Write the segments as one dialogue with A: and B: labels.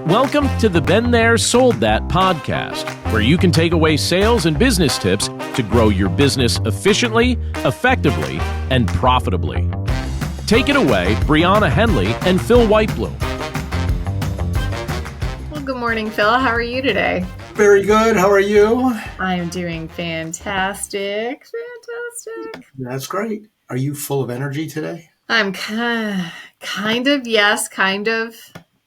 A: Welcome to the Been There, Sold That podcast, where you can take away sales and business tips to grow your business efficiently, effectively, and profitably. Take it away, Brianna Henley and Phil Whitebloom.
B: Well, good morning, Phil. How are you today?
C: Very good. How are you?
B: I am doing fantastic.
C: That's great. Are you full of energy today?
B: I'm kind of, yes, kind of.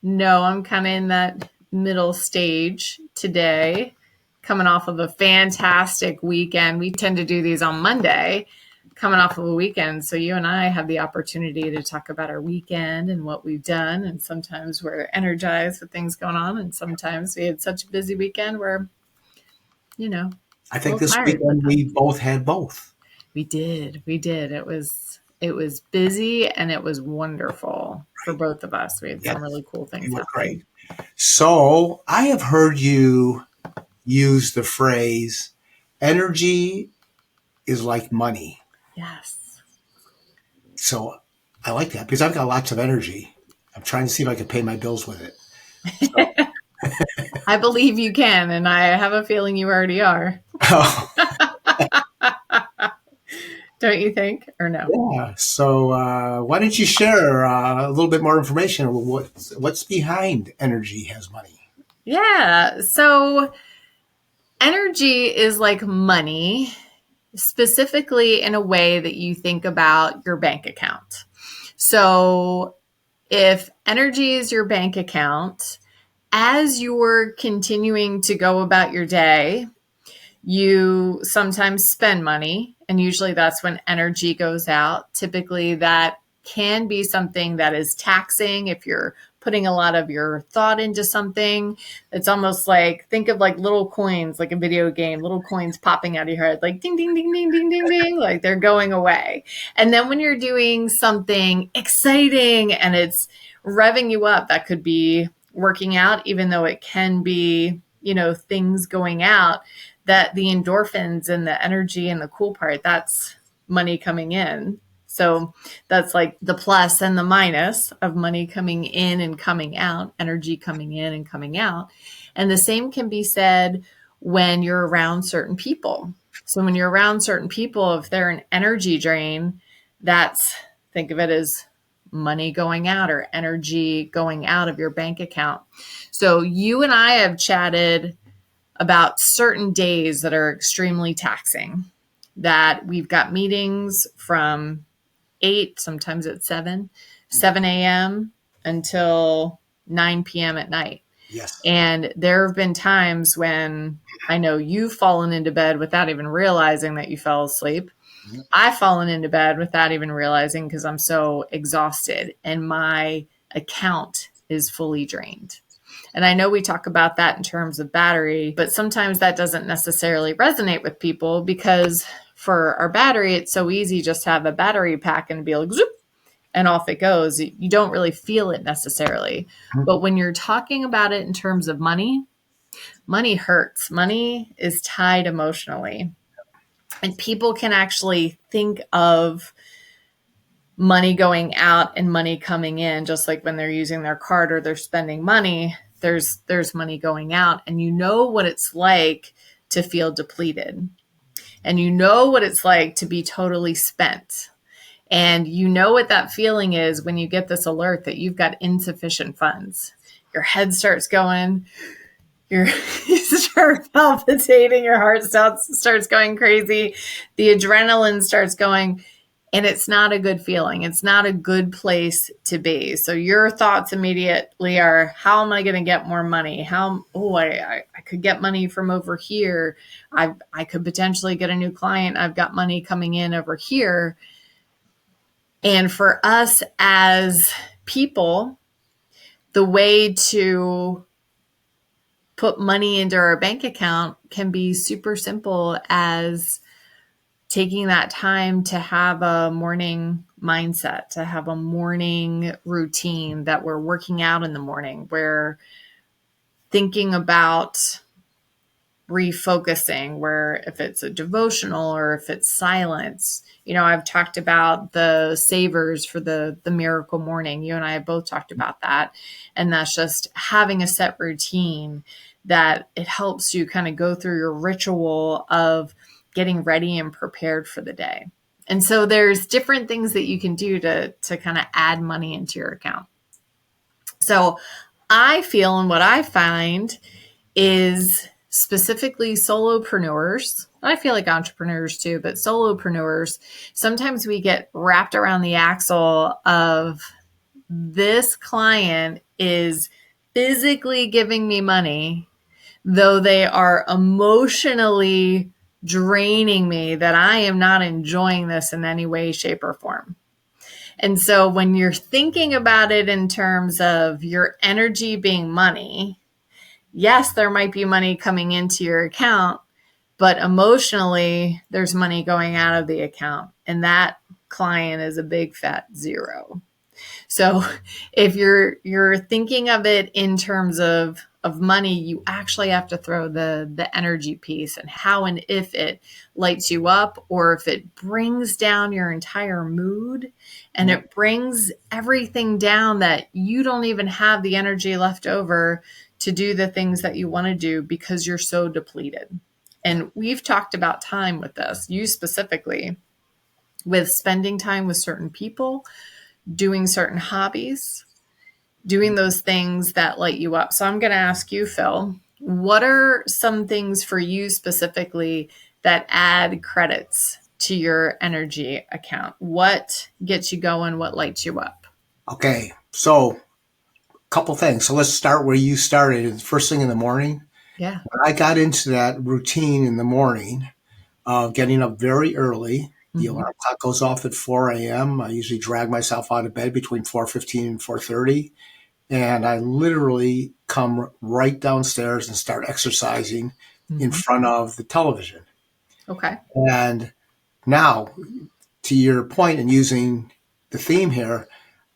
B: No, I'm kind of in that middle stage today, coming off of a fantastic weekend. We tend to do these on Monday, coming off of a weekend. So you and I have the opportunity to talk about our weekend and what we've done. And sometimes we're energized with things going on. And sometimes we had such a busy weekend where,
C: I think this weekend we both had both.
B: We did. It was busy and it was wonderful for both of us. We had some really cool things happen.
C: Great. So I have heard you use the phrase, energy is like money.
B: Yes.
C: So I like that because I've got lots of energy. I'm trying to see if I can pay my bills with it. So.
B: I believe you can, and I have a feeling you already are.
C: Oh.
B: Don't you think, or no?
C: Yeah. So why don't you share a little bit more information on what's behind energy has money?
B: Yeah. So energy is like money, specifically in a way that you think about your bank account. So if energy is your bank account, as you're continuing to go about your day, you sometimes spend money, and usually that's when energy goes out. Typically, that can be something that is taxing if you're putting a lot of your thought into something. It's almost like, think of like little coins, like a video game, little coins popping out of your head, like ding, ding, ding, ding, ding, ding, ding, like they're going away. And then when you're doing something exciting and it's revving you up, that could be working out, even though it can be, things going out, that the endorphins and the energy and the cool part, that's money coming in. So that's like the plus and the minus of money coming in and coming out, energy coming in and coming out. And the same can be said when you're around certain people. So when you're around certain people, if they're an energy drain, think of it as money going out or energy going out of your bank account. So you and I have chatted about certain days that are extremely taxing, that we've got meetings from 8, sometimes at 7 a.m. until 9 p.m. at night.
C: Yes.
B: And there have been times when I know you've fallen into bed without even realizing that you fell asleep. Mm-hmm. I've fallen into bed without even realizing because I'm so exhausted and my account is fully drained. And I know we talk about that in terms of battery, but sometimes that doesn't necessarily resonate with people because for our battery, it's so easy just to have a battery pack and be like, zoop, and off it goes. You don't really feel it necessarily. Mm-hmm. But when you're talking about it in terms of money hurts. Money is tied emotionally. And people can actually think of money going out and money coming in, just like when they're using their card or they're spending money. There's money going out, and you know what it's like to feel depleted, and you know what it's like to be totally spent, and you know what that feeling is when you get this alert that you've got insufficient funds. Your head starts going, you start palpitating, your heart starts going crazy, the adrenaline starts going. And it's not a good feeling. It's not a good place to be. So your thoughts immediately are, how am I going to get more money? I could get money from over here. I could potentially get a new client. I've got money coming in over here. And for us as people, the way to put money into our bank account can be super simple as taking that time to have a morning mindset, to have a morning routine that we're working out in the morning. We're thinking about refocusing, where if it's a devotional or if it's silence. I've talked about the savers for the miracle morning. You and I have both talked about that. And that's just having a set routine that it helps you kind of go through your ritual of getting ready and prepared for the day. And so there's different things that you can do to kind of add money into your account. So I feel, and what I find is specifically solopreneurs. I feel like entrepreneurs too, but solopreneurs, sometimes we get wrapped around the axle of this client is physically giving me money, though they are emotionally draining me, that I am not enjoying this in any way, shape, or form. And so when you're thinking about it in terms of your energy being money, yes, there might be money coming into your account, but emotionally, there's money going out of the account. And that client is a big fat zero. So if you're thinking of it in terms of money, you actually have to throw the energy piece and how and if it lights you up, or if it brings down your entire mood and it brings everything down that you don't even have the energy left over to do the things that you want to do because you're so depleted. And we've talked about time with this, you specifically, with spending time with certain people, doing certain hobbies, doing those things that light you up. So I'm going to ask you, Phil, what are some things for you specifically that add credits to your energy account? What gets you going? What lights you up?
C: Okay, so a couple things. So let's start where you started, first thing in the morning.
B: Yeah.
C: When I got into that routine in the morning of getting up very early, the alarm clock goes off at 4 a.m. I usually drag myself out of bed between 4:15 and 4:30. And I literally come right downstairs and start exercising in front of the television.
B: Okay.
C: And now, to your point and using the theme here,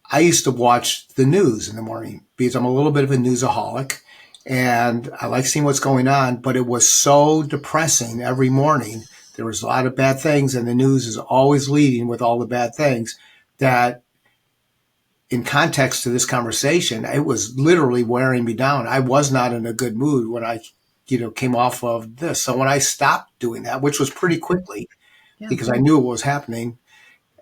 C: I used to watch the news in the morning because I'm a little bit of a newsaholic and I like seeing what's going on, but it was so depressing every morning. There was a lot of bad things and the news is always leading with all the bad things that, in context to this conversation, it was literally wearing me down. I was not in a good mood when I, came off of this. So when I stopped doing that, which was pretty quickly because I knew what was happening,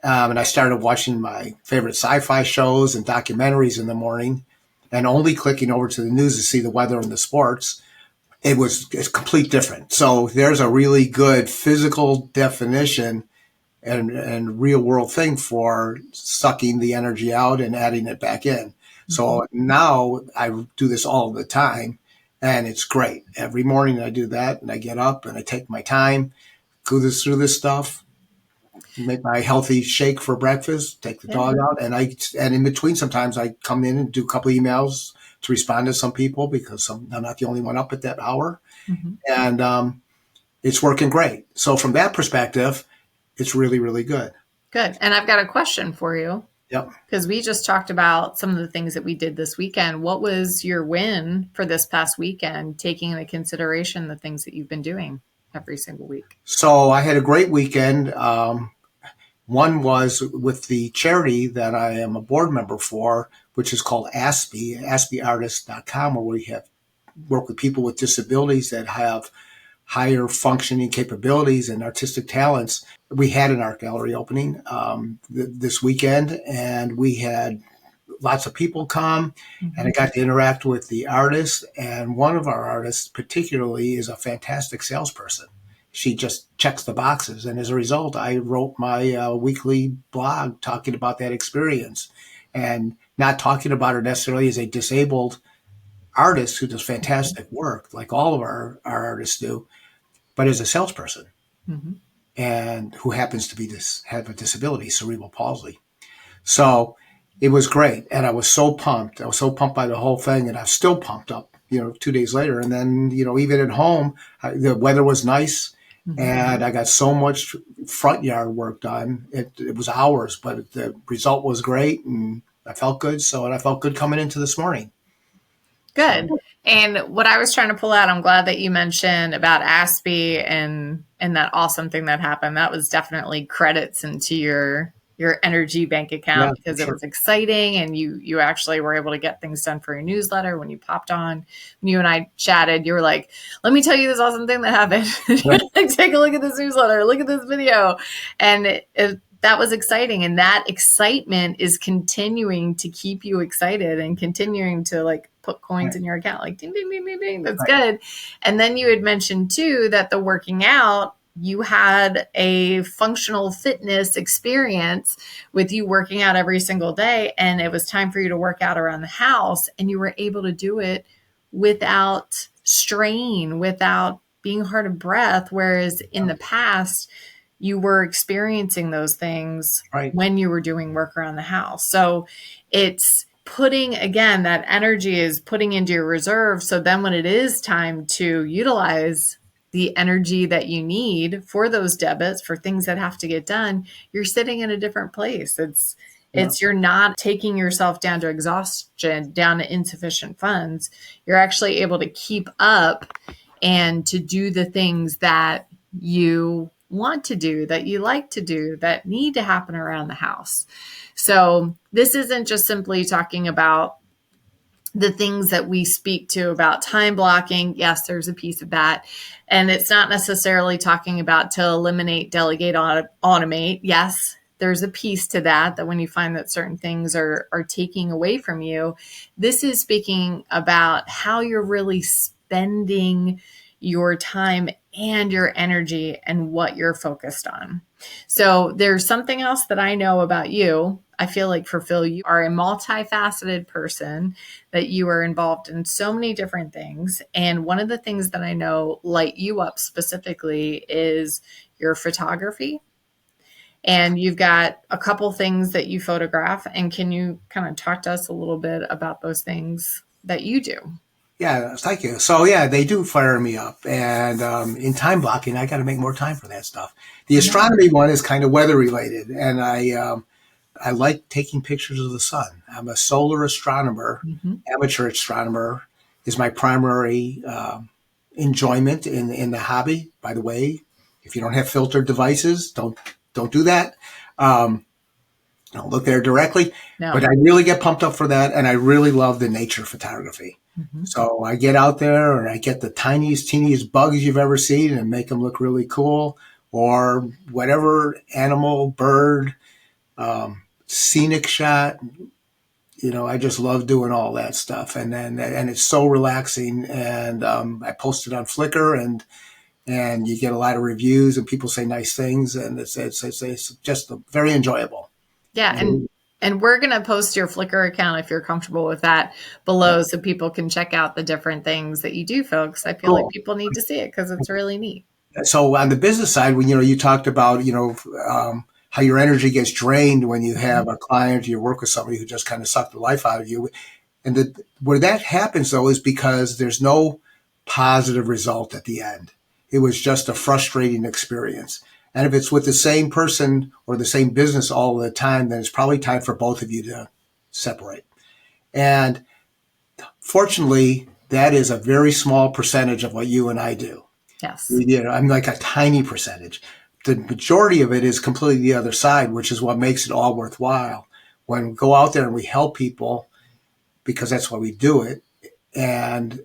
C: and I started watching my favorite sci-fi shows and documentaries in the morning and only clicking over to the news to see the weather and the sports, it's complete different. So there's a really good physical definition and real world thing for sucking the energy out and adding it back in. So now I do this all the time and it's great. Every morning I do that and I get up and I take my time, go through this stuff, make my healthy shake for breakfast, take the dog out, and in between sometimes I come in and do a couple emails to respond to some people because I'm not the only one up at that hour. And it's working great. So from that perspective, it's really, really good.
B: Good. And I've got a question for you.
C: Yep.
B: Because we just talked about some of the things that we did this weekend. What was your win for this past weekend, taking into consideration the things that you've been doing every single week?
C: So I had a great weekend. One was with the charity that I am a board member for, which is called ASPE, ASPEartist.com, where we work with people with disabilities that have higher functioning capabilities and artistic talents. We had an art gallery opening this weekend, and we had lots of people come, and I got to interact with the artists. And one of our artists particularly is a fantastic salesperson. She just checks the boxes. And as a result, I wrote my weekly blog talking about that experience and not talking about her necessarily as a disabled artist who does fantastic work, like all of our artists do, but as a salesperson and who happens to have a disability, cerebral palsy. So it was great. And I was so pumped. I was so pumped by the whole thing. And I'm still pumped up, 2 days later. And then, even at home, the weather was nice. And I got so much front yard work done. It was hours, but the result was great. And I felt good. And I felt good coming into this morning.
B: Good. And what I was trying to pull out, I'm glad that you mentioned about Aspie and that awesome thing that happened. That was definitely credits into your energy bank account because it was exciting, and you actually were able to get things done for your newsletter when you popped on. When you and I chatted, you were like, let me tell you this awesome thing that happened. Like, take a look at this newsletter, look at this video. And that was exciting. And that excitement is continuing to keep you excited and continuing to like put coins in your account, like ding, ding, ding, ding, ding. That's good. And then you had mentioned too, that the working out, you had a functional fitness experience with you working out every single day. And it was time for you to work out around the house, and you were able to do it without strain, without being hard of breath. Whereas in the past, you were experiencing those things when you were doing work around the house. So it's putting, again, that energy is putting into your reserve. So then when it is time to utilize the energy that you need for those debits, for things that have to get done, you're sitting in a different place. It's you're not taking yourself down to exhaustion, down to insufficient funds. You're actually able to keep up and to do the things that you want to do, that you like to do, that need to happen around the house. So this isn't just simply talking about the things that we speak to about time blocking. Yes, there's a piece of that. And it's not necessarily talking about to eliminate, delegate, automate. Yes, there's a piece to that when you find that certain things are taking away from you. This is speaking about how you're really spending your time and your energy and what you're focused on. So there's something else that I know about you. I feel like for Phil, you are a multifaceted person, that you are involved in so many different things. And one of the things that I know light you up specifically is your photography. And you've got a couple things that you photograph. And can you kind of talk to us a little bit about those things that you do?
C: Yeah, thank you. So yeah, they do fire me up, and in time blocking, I got to make more time for that stuff. The astronomy one is kind of weather related, and I like taking pictures of the sun. I'm a solar astronomer, amateur astronomer is my primary enjoyment in the hobby. By the way, if you don't have filtered devices, don't do that. Don't look there directly. No. But I really get pumped up for that, and I really love the nature photography. So I get out there and I get the tiniest, teeniest bugs you've ever seen and make them look really cool, or whatever animal, bird, scenic shot. You know, I just love doing all that stuff. And it's so relaxing. And I post it on Flickr, and you get a lot of reviews and people say nice things. And it's just very enjoyable.
B: Yeah. And we're going to post your Flickr account, if you're comfortable with that, below, so people can check out the different things that you do, folks. I feel like people need to see it because it's really neat.
C: So on the business side, when you talked about how your energy gets drained when you have a client, you work with somebody who just kind of sucked the life out of you, and where that happens though is because there's no positive result at the end. It was just a frustrating experience. And if it's with the same person or the same business all the time, then it's probably time for both of you to separate. And fortunately, that is a very small percentage of what you and I do.
B: Yes.
C: I'm like a tiny percentage. The majority of it is completely the other side, which is what makes it all worthwhile. When we go out there and we help people, because that's why we do it, and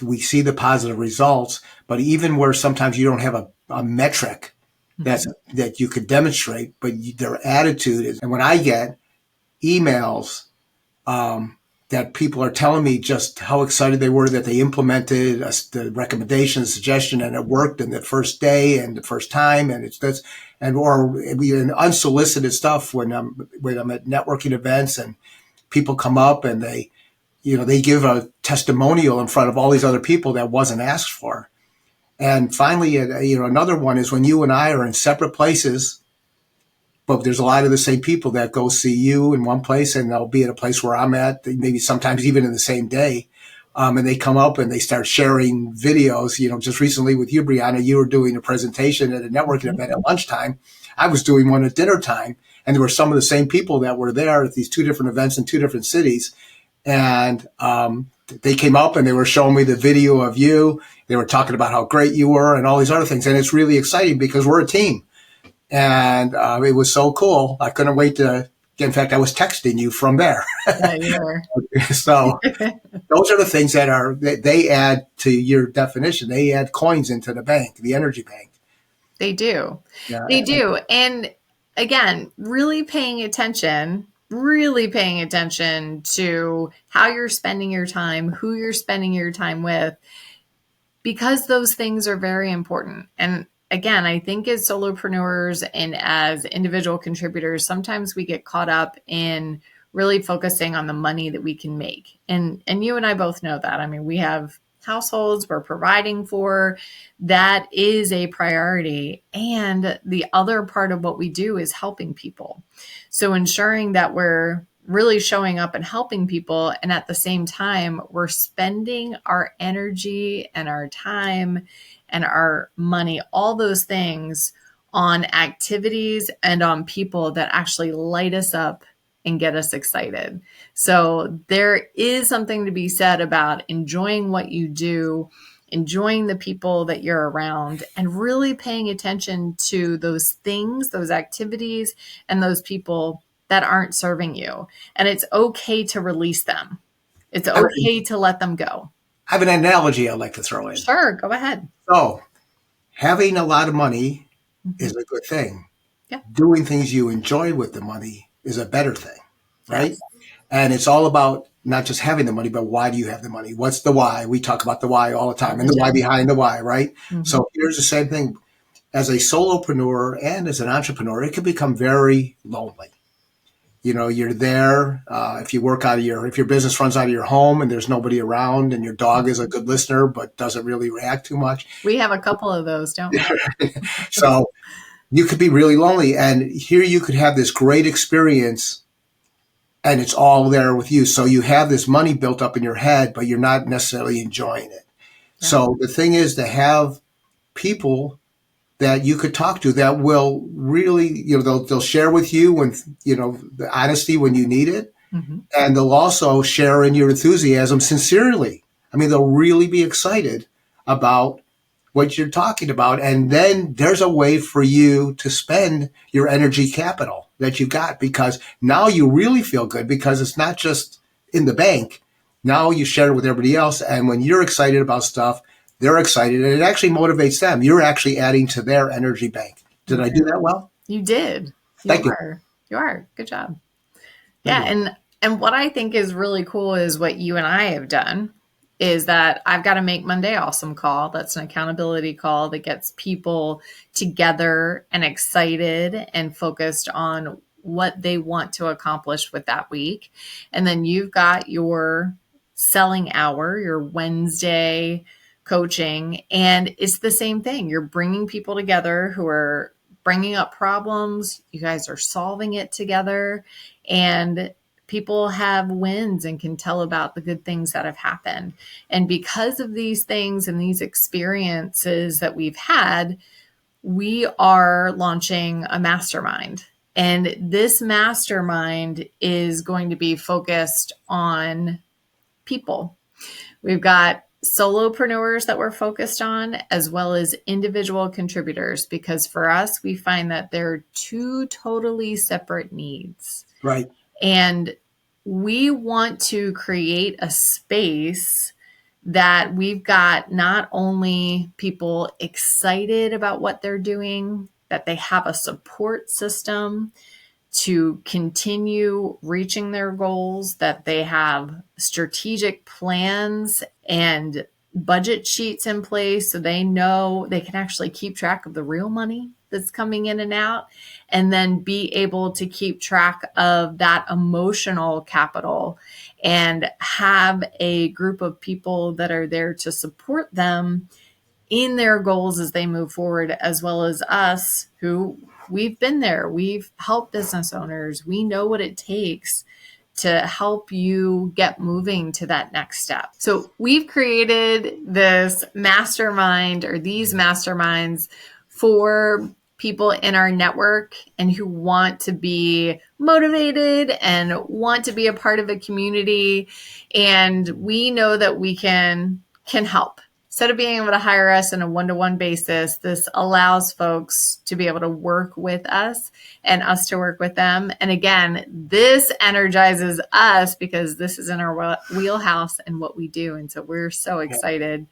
C: we see the positive results, but even where sometimes you don't have a metric that you could demonstrate, but their attitude is, and when I get emails that people are telling me just how excited they were that they implemented the recommendation, suggestion, and it worked in the first day and the first time, and or unsolicited stuff when I'm at networking events and people come up and they give a testimonial in front of all these other people that wasn't asked for. And finally, another one is when you and I are in separate places, but there's a lot of the same people that go see you in one place and they'll be at a place where I'm at, maybe sometimes even in the same day. And they come up and they start sharing videos. Just recently with you, Brianna, you were doing a presentation at a networking event at lunchtime. I was doing one at dinner time, and there were some of the same people that were there at these two different events in two different cities. And they came up and they were showing me the video of you. They were talking about how great you were and all these other things. And it's really exciting because we're a team. And it was so cool. I couldn't wait to, in fact, I was texting you from there.
B: Yeah, you were.
C: So those are the things that they add to your definition. They add coins into the bank, the energy bank.
B: They do.
C: Yeah.
B: They do. And again, really paying attention to how you're spending your time, who you're spending your time with, because those things are very important. And again, I think as solopreneurs and as individual contributors, sometimes we get caught up in really focusing on the money that we can make. And you and I both know that. I mean, we have households we're providing for. That is a priority. And the other part of what we do is helping people. So ensuring that we're really showing up and helping people, and at the same time, we're spending our energy and our time and our money, all those things, on activities and on people that actually light us up and get us excited. So there is something to be said about enjoying what you do, enjoying the people that you're around, and really paying attention to those things, those activities, and those people that aren't serving you. And it's okay to release them. It's okay to let them go.
C: I have an analogy I'd like to throw in.
B: Sure, go ahead.
C: So having a lot of money is a good thing.
B: Yeah.
C: Doing things you enjoy with the money is a better thing, right?
B: Yes.
C: And it's all about not just having the money, but why do you have the money? What's the why? We talk about the why all the time and the why behind the why, right?
B: Mm-hmm.
C: So here's the same thing. As a solopreneur and as an entrepreneur, it can become very lonely. You know, you're there. If your business runs out of your home and there's nobody around and your dog is a good listener, but doesn't really react too much.
B: We have a couple of those, don't we?
C: So you could be really lonely. And here you could have this great experience and it's all there with you. So you have this money built up in your head, but you're not necessarily enjoying it. Yeah. So the thing is to have people that you could talk to that will really, they'll share with you when, the honesty when you need it. Mm-hmm. And they'll also share in your enthusiasm sincerely. I mean, they'll really be excited about what you're talking about. And then there's a way for you to spend your energy capital that you got, because now you really feel good because it's not just in the bank. Now you share it with everybody else. And when you're excited about stuff, they're excited, and it actually motivates them. You're actually adding to their energy bank. Did I do that well?
B: You did.
C: Thank you.
B: You are. Good job. Yeah, and what I think is really cool is what you and I have done is that I've got a Make Monday Awesome call. That's an accountability call that gets people together and excited and focused on what they want to accomplish with that week. And then you've got your selling hour, your Wednesday coaching, and it's the same thing. You're bringing people together who are bringing up problems. You guys are solving it together, and people have wins and can tell about the good things that have happened. And because of these things and these experiences that we've had, we are launching a mastermind. And this mastermind is going to be focused on people. We've got solopreneurs that we're focused on, as well as individual contributors, because for us, we find that they're two totally separate needs.
C: Right.
B: And we want to create a space that we've got not only people excited about what they're doing, that they have a support system to continue reaching their goals, that they have strategic plans and budget sheets in place so they know they can actually keep track of the real money that's coming in and out, and then be able to keep track of that emotional capital and have a group of people that are there to support them in their goals as they move forward, as well as us who we've been there. We've helped business owners. We know what it takes to help you get moving to that next step. So we've created this mastermind, or these masterminds, for people in our network and who want to be motivated and want to be a part of a community. And we know that we can help. Instead of being able to hire us on a one-to-one basis, this allows folks to be able to work with us and us to work with them. And again, this energizes us because this is in our wheelhouse and what we do. And so we're so excited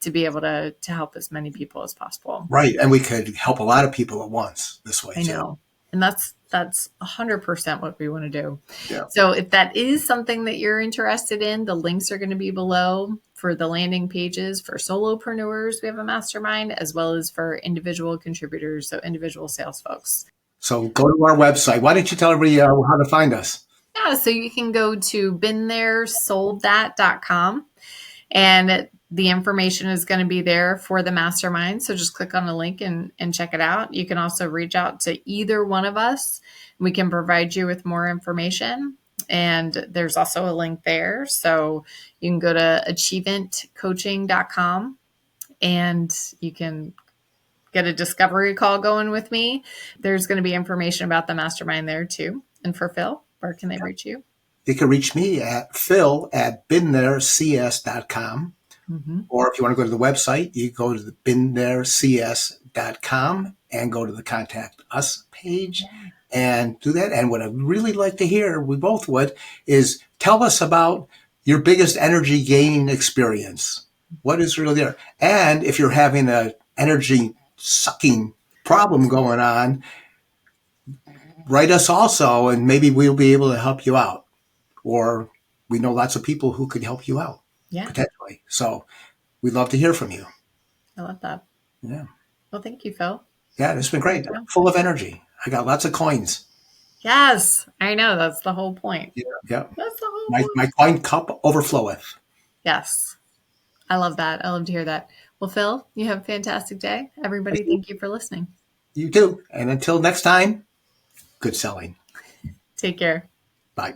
B: to be able to help as many people as possible.
C: Right. And we could help a lot of people at once this way,
B: I know. And that's 100% what we want to do.
C: Yeah.
B: So if that is something that you're interested in, the links are going to be below for the landing pages for solopreneurs. We have a mastermind, as well as for individual contributors, so individual sales folks.
C: So go to our website. Why don't you tell everybody how to find us?
B: Yeah, so you can go to beentheresoldthat.com, and the information is going to be there for the mastermind. So just click on the link and check it out. You can also reach out to either one of us. We can provide you with more information. And there's also a link there. So you can go to achievementcoaching.com and you can get a discovery call going with me. There's going to be information about the mastermind there too. And for Phil, where can they reach you?
C: You can reach me at phil@beentherecs.com.
B: Mm-hmm.
C: Or if you want to go to the website, you go to the beentherecs.com and go to the Contact Us page and do that. And what I'd really like to hear, we both would, is tell us about your biggest energy gain experience. What is really there? And if you're having an energy sucking problem going on, write us also, and maybe we'll be able to help you out. Or we know lots of people who could help you out.
B: Yeah.
C: Potentially. So we'd love to hear from you.
B: I love that.
C: Yeah.
B: Well, thank you, Phil.
C: Yeah, it's been great. I'm full of energy. I got lots of coins.
B: Yes, I know. That's the whole point.
C: Yeah.
B: That's the whole point.
C: My coin cup overfloweth.
B: Yes. I love that. I love to hear that. Well, Phil, you have a fantastic day. Everybody, thank you for listening.
C: You too. And until next time, good selling.
B: Take care.
C: Bye.